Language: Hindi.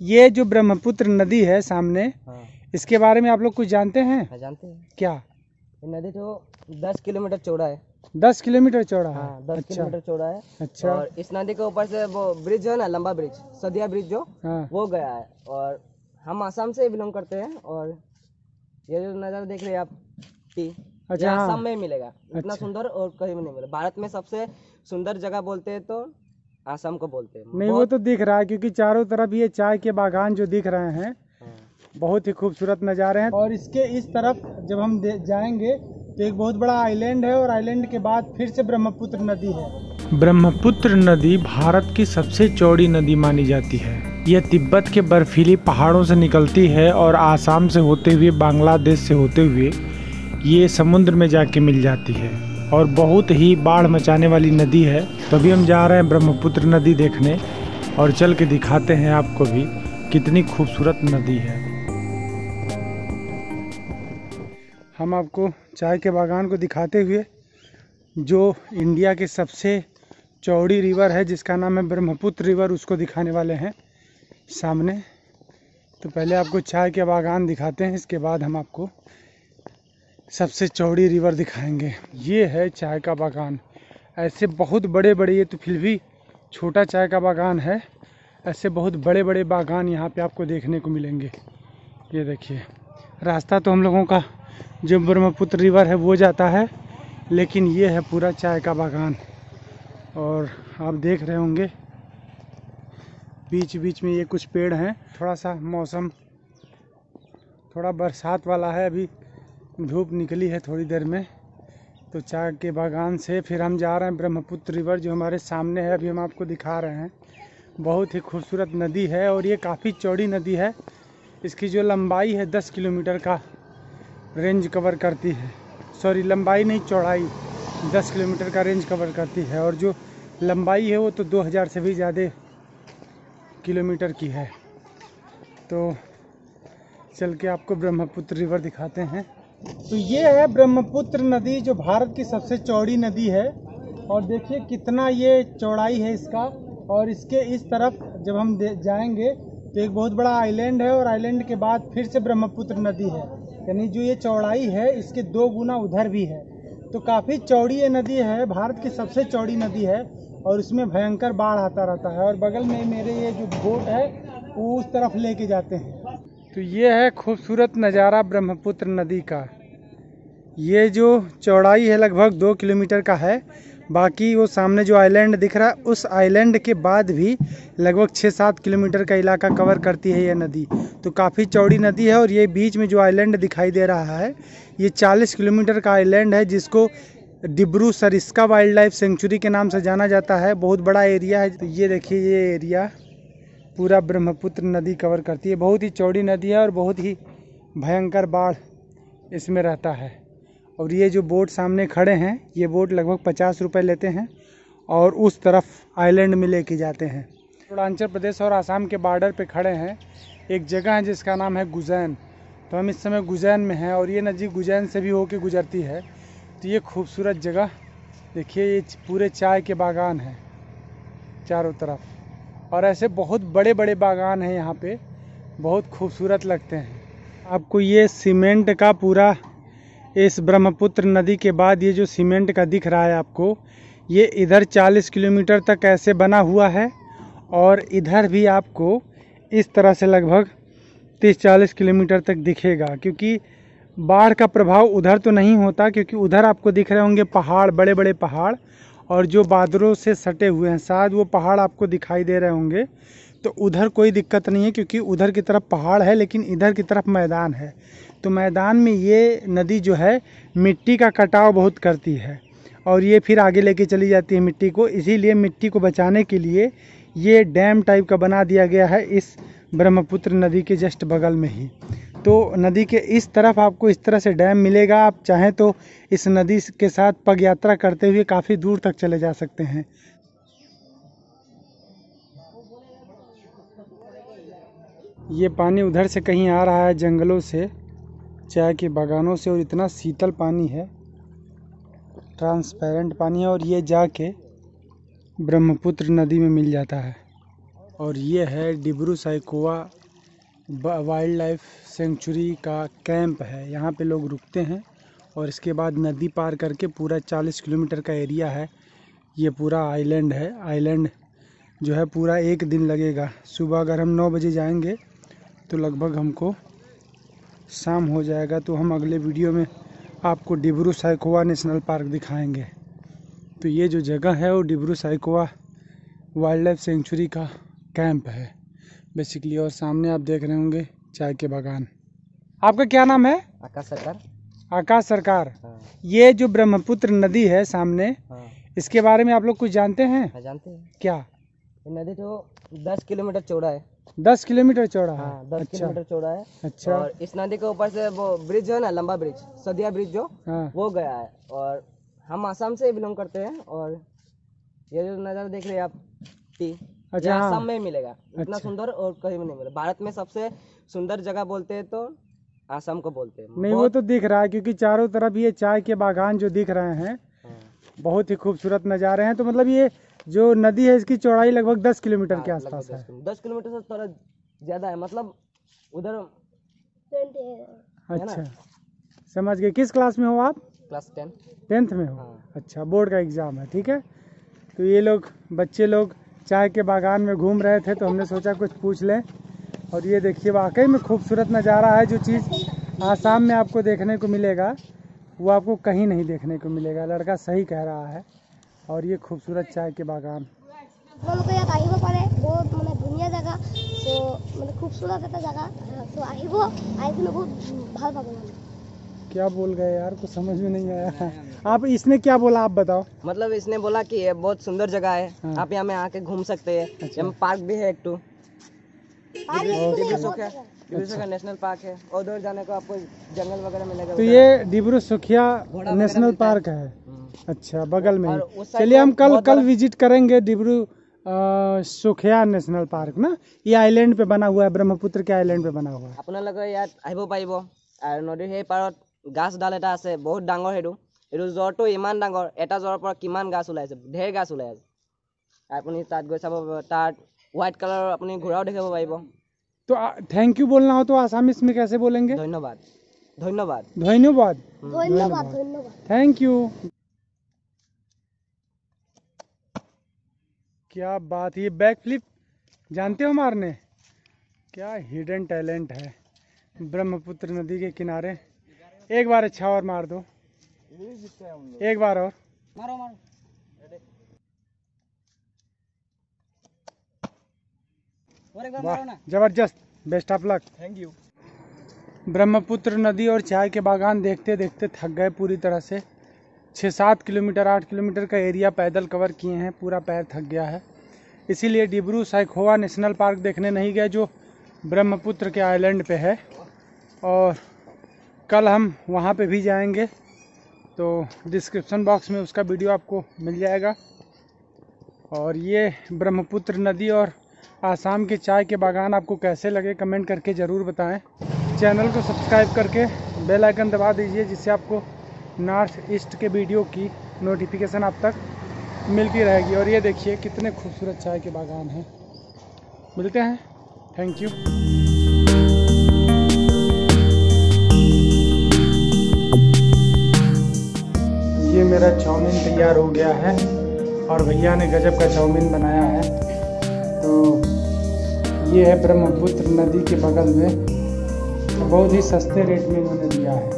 ये जो ब्रह्मपुत्र नदी है सामने, हाँ। इसके बारे में आप लोग कुछ जानते हैं? हाँ, जानते हैं। क्या? ये नदी तो 10 किलोमीटर चौड़ा है। 10 किलोमीटर चौड़ा है? हाँ, 10 अच्छा। किलोमीटर चौड़ा है। अच्छा। और इस नदी के ऊपर से वो ब्रिज है ना, लंबा ब्रिज, सदिया ब्रिज जो, हाँ। वो गया है। और हम आसाम से बिलोंग करते हैं। और ये जो नज़ारा देख रहे हैं आप, अच्छा। ये हाँ। आसाम में ही मिलेगा। इतना अच्छा। सुंदर और कहीं भी नहीं मिलेगा। भारत में सबसे सुंदर जगह बोलते हैं तो आसाम को बोलते हैं। नहीं, वो तो दिख रहा है क्योंकि चारों तरफ ये चाय के बागान जो दिख रहे हैं, बहुत ही खूबसूरत नज़ारे हैं। और इसके इस तरफ जब हम जाएंगे तो एक बहुत बड़ा आइलैंड है, और आइलैंड के बाद फिर से ब्रह्मपुत्र नदी है। ब्रह्मपुत्र नदी भारत की सबसे चौड़ी नदी मानी जाती है। यह तिब्बत के बर्फीली पहाड़ों से निकलती है और आसाम से होते हुए बांग्लादेश से होते हुए ये समुद्र में जाके मिल जाती है, और बहुत ही बाढ़ मचाने वाली नदी है। तभी हम जा रहे हैं ब्रह्मपुत्र नदी देखने, और चल के दिखाते हैं आपको भी कितनी खूबसूरत नदी है। हम आपको चाय के बागान को दिखाते हुए जो इंडिया के सबसे चौड़ी रिवर है, जिसका नाम है ब्रह्मपुत्र रिवर, उसको दिखाने वाले हैं सामने। तो पहले आपको चाय के बागान दिखाते हैं, इसके बाद हम आपको सबसे चौड़ी रिवर दिखाएंगे। ये है चाय का बागान। ऐसे बहुत बड़े बड़े, ये तो फिर भी छोटा चाय का बागान है, ऐसे बहुत बड़े बड़े बागान यहाँ पे आपको देखने को मिलेंगे। ये देखिए, रास्ता तो हम लोगों का जो ब्रह्मपुत्र रिवर है वो जाता है, लेकिन ये है पूरा चाय का बागान। और आप देख रहे होंगे बीच बीच में ये कुछ पेड़ हैं। थोड़ा सा मौसम थोड़ा बरसात वाला है, अभी धूप निकली है थोड़ी देर में। तो चाय के बागान से फिर हम जा रहे हैं ब्रह्मपुत्र रिवर, जो हमारे सामने है, अभी हम आपको दिखा रहे हैं। बहुत ही खूबसूरत नदी है, और ये काफ़ी चौड़ी नदी है। इसकी जो लंबाई है 10 किलोमीटर का रेंज कवर करती है। सॉरी, लंबाई नहीं, चौड़ाई 10 किलोमीटर का रेंज कवर करती है, और जो लंबाई है वो तो 2000 से भी ज़्यादा किलोमीटर की है। तो चल के आपको ब्रह्मपुत्र रिवर दिखाते हैं। तो ये है ब्रह्मपुत्र नदी, जो भारत की सबसे चौड़ी नदी है। और देखिए कितना ये चौड़ाई है इसका। और इसके इस तरफ जब हम जाएंगे तो एक बहुत बड़ा आइलैंड है, और आइलैंड के बाद फिर से ब्रह्मपुत्र नदी है। यानी जो ये चौड़ाई है इसके 2 गुना उधर भी है। तो काफ़ी चौड़ी ये नदी है, भारत की सबसे चौड़ी नदी है, और इसमें भयंकर बाढ़ आता रहता है। और बगल में मेरे ये जो बोट है वो उस तरफ लेके जाते हैं। तो ये है खूबसूरत नज़ारा ब्रह्मपुत्र नदी का। ये जो चौड़ाई है लगभग 2 किलोमीटर का है। बाकी वो सामने जो आइलैंड दिख रहा है, उस आइलैंड के बाद भी लगभग 6-7 किलोमीटर का इलाका कवर करती है ये नदी। तो काफ़ी चौड़ी नदी है। और ये बीच में जो आइलैंड दिखाई दे रहा है, ये 40 किलोमीटर का आइलैंड है, जिसको Dibru Sariska wild life sanctuary के नाम से जाना जाता है। बहुत बड़ा एरिया है। तो ये देखिए, ये एरिया पूरा ब्रह्मपुत्र नदी कवर करती है। बहुत ही चौड़ी नदी है, और बहुत ही भयंकर बाढ़ इसमें रहता है। और ये जो बोट सामने खड़े हैं, ये बोट लगभग 50 रुपये लेते हैं, और उस तरफ आइलैंड में लेके जाते हैं। अरुणाचल प्रदेश और आसाम के बॉर्डर पे खड़े हैं। एक जगह है जिसका नाम है गुजैन। तो हम इस समय गुजैन में हैं, और ये नदी गुजैन से भी होके गुजरती है। तो ये खूबसूरत जगह देखिए, ये पूरे चाय के बागान हैं चारों तरफ, और ऐसे बहुत बड़े बड़े बागान हैं यहाँ पे, बहुत खूबसूरत लगते हैं। आपको ये सीमेंट का पूरा, इस ब्रह्मपुत्र नदी के बाद ये जो सीमेंट का दिख रहा है आपको, ये इधर 40 किलोमीटर तक ऐसे बना हुआ है, और इधर भी आपको इस तरह से लगभग 30-40 किलोमीटर तक दिखेगा। क्योंकि बाढ़ का प्रभाव उधर तो नहीं होता, क्योंकि उधर आपको दिख रहे होंगे पहाड़, बड़े बड़े पहाड़, और जो बादलों से सटे हुए हैं, शायद वो पहाड़ आपको दिखाई दे रहे होंगे। तो उधर कोई दिक्कत नहीं है, क्योंकि उधर की तरफ पहाड़ है, लेकिन इधर की तरफ मैदान है। तो मैदान में ये नदी जो है मिट्टी का कटाव बहुत करती है, और ये फिर आगे लेके चली जाती है मिट्टी को। इसीलिए मिट्टी को बचाने के लिए ये डैम टाइप का बना दिया गया है इस ब्रह्मपुत्र नदी के जस्ट बगल में ही। तो नदी के इस तरफ आपको इस तरह से डैम मिलेगा। आप चाहें तो इस नदी के साथ पग यात्रा करते हुए काफ़ी दूर तक चले जा सकते हैं। ये पानी उधर से कहीं आ रहा है, जंगलों से, चाय के बागानों से, और इतना शीतल पानी है, ट्रांसपेरेंट पानी है, और ये जाके ब्रह्मपुत्र नदी में मिल जाता है। और ये है Dibru Saikhowa wild life sanctuary का कैंप है। यहाँ पे लोग रुकते हैं और इसके बाद नदी पार करके पूरा 40 किलोमीटर का एरिया है। ये पूरा आइलैंड है। आइलैंड जो है पूरा एक दिन लगेगा। सुबह अगर हम 9 बजे जाएंगे तो लगभग हमको शाम हो जाएगा। तो हम अगले वीडियो में आपको डिब्रू साइखोवा नेशनल पार्क दिखाएंगे। तो ये जो जगह है वो Dibru Saikhowa wild life sanctuary का कैंप है बेसिकली। और सामने आप देख रहे होंगे चाय के बागान। आपका क्या नाम है? आकाश सरकार। आकाश सरकार। हाँ। ये जो ब्रह्मपुत्र नदी है सामने, हाँ। इसके बारे में आप लोग कुछ जानते हैं? जानते हैं। क्या? ये नदी तो 10 किलोमीटर चौड़ा है। 10 किलोमीटर चौड़ा है? हाँ, 10 अच्छा। किलोमीटर चौड़ा है। अच्छा। और इस नदी के ऊपर से वो ब्रिज है ना, लंबा ब्रिज, सदिया ब्रिज जो, हाँ। वो गया है। और हम आसाम से बिलोंग करते हैं। और ये जो नज़ारा देख रहे हैं आप, अच्छा, हाँ। आसाम में ही मिलेगा। इतना अच्छा। सुंदर और कहीं भी नहीं मिलेगा। भारत में सबसे सुंदर जगह बोलते हैं तो आसाम को बोलते हैं। नहीं, वो तो दिख रहा है क्योंकि चारों तरफ ये चाय के बागान जो दिख रहे हैं, बहुत ही खूबसूरत नज़ारे हैं। तो मतलब ये जो नदी है इसकी चौड़ाई लगभग 10 किलोमीटर के आसपास है। 10 किलोमीटर से थोड़ा ज्यादा है, मतलब उधर। अच्छा, समझ गए। किस क्लास में हो आप? क्लास 10th में हो? हाँ। अच्छा, बोर्ड का एग्ज़ाम है, ठीक है। तो ये लोग बच्चे लोग चाय के बागान में घूम रहे थे तो हमने सोचा कुछ पूछ लें। और ये देखिए वाकई में खूबसूरत नज़ारा है। जो चीज़ आसाम में आपको देखने को मिलेगा वो आपको कहीं नहीं देखने को मिलेगा। लड़का सही कह रहा है। और ये खूबसूरत चाय के बागान। আপোনালোকে ইয়াত আহিব পাৰে, বহুত মানে ধুনীয়া জায়গা। সো মানে খুবসুরত এটা জায়গা। সো আহিব, আহি কিনে বহুত ভাল পাব। क्या बोल गए यार, कुछ समझ में नहीं आया। आप इसने क्या बोला आप बताओ। मतलब इसने बोला कि ये बहुत सुंदर जगह है। हाँ। आप यहाँ में आके घूम सकते हैं। अच्छा। यहाँ पार्क भी है एक तो, अच्छा। नेशनल पार्क है। और उधर जाने को आपको जंगल वगैरह मिलेगा। तो ये डिब्रू साइखोवा घोड़ा नेशनल वगैरह पार्क है। अच्छा, बगल में और ही। उस साइड चलिए हम में कल बहुत कल बड़ा- विजिट करेंगे डिब्रू साइखोवा नेशनल पार्क ना। ये आइलैंड पे बना हुआ है, ब्रह्मपुत्र के आइलैंड पे बना हुआ है। আপোনালোকে ইয়াত আহিব পাৰিব। আৰু নদীৰ সেই পাৰত গাছডাল এটা আছে, বহুত ডাঙৰ। সেইটো জ্বৰটো ইমান ডাঙৰ, এটা জ্বৰৰ পৰা কিমান গাছ ওলাইছে, ঢেৰ গাছ ওলাই আছে। আপুনি তাত গৈ চাব পাৰিব। তাত হোৱাইট কালাৰৰ আপুনি ঘোঁৰাও দেখিব পাৰিব। तो थैंक यू बोलना हो तो आसामीस में कैसे बोलेंगे? ধন্যবাদ। ধন্যবাদ। धन्यवाद। ধন্যবাদ, ধন্যবাদ। Thank you. क्या बात, ये बैक फ्लिप जानते हो मारने? क्या हिडन टैलेंट है ब्रह्मपुत्र नदी के किनारे। एक बार अच्छा और मार दो, एक बार और। मारो मारो। और एक बार वाह, मारो ना। जबरदस्त, best of luck. Thank you. Brahmaputra नदी और चाय के बागान देखते देखते थक गए पूरी तरह से। 6-7 किलोमीटर 8 किलोमीटर का एरिया पैदल कवर किए हैं, पूरा पैर थक गया है। इसीलिए डिब्रू साइखोवा नेशनल पार्क देखने नहीं गए जो ब्रह्मपुत्र के आइलैंड पे है। और कल हम वहाँ पे भी जाएंगे, तो डिस्क्रिप्शन बॉक्स में उसका वीडियो आपको मिल जाएगा। और ये ब्रह्मपुत्र नदी और आसाम के चाय के बागान आपको कैसे लगे कमेंट करके ज़रूर बताएं। चैनल को सब्सक्राइब करके बेल आइकन दबा दीजिए जिससे आपको नॉर्थ ईस्ट के वीडियो की नोटिफिकेशन आप तक मिलती रहेगी। और ये देखिए कितने खूबसूरत चाय के बागान हैं। मिलते हैं, थैंक यू। ये मेरा चाउमीन तैयार हो गया है और भैया ने गजब का चाउमीन बनाया है। तो ये है ब्रह्मपुत्र नदी के बगल में, बहुत ही सस्ते रेट में इन्होंने दिया है।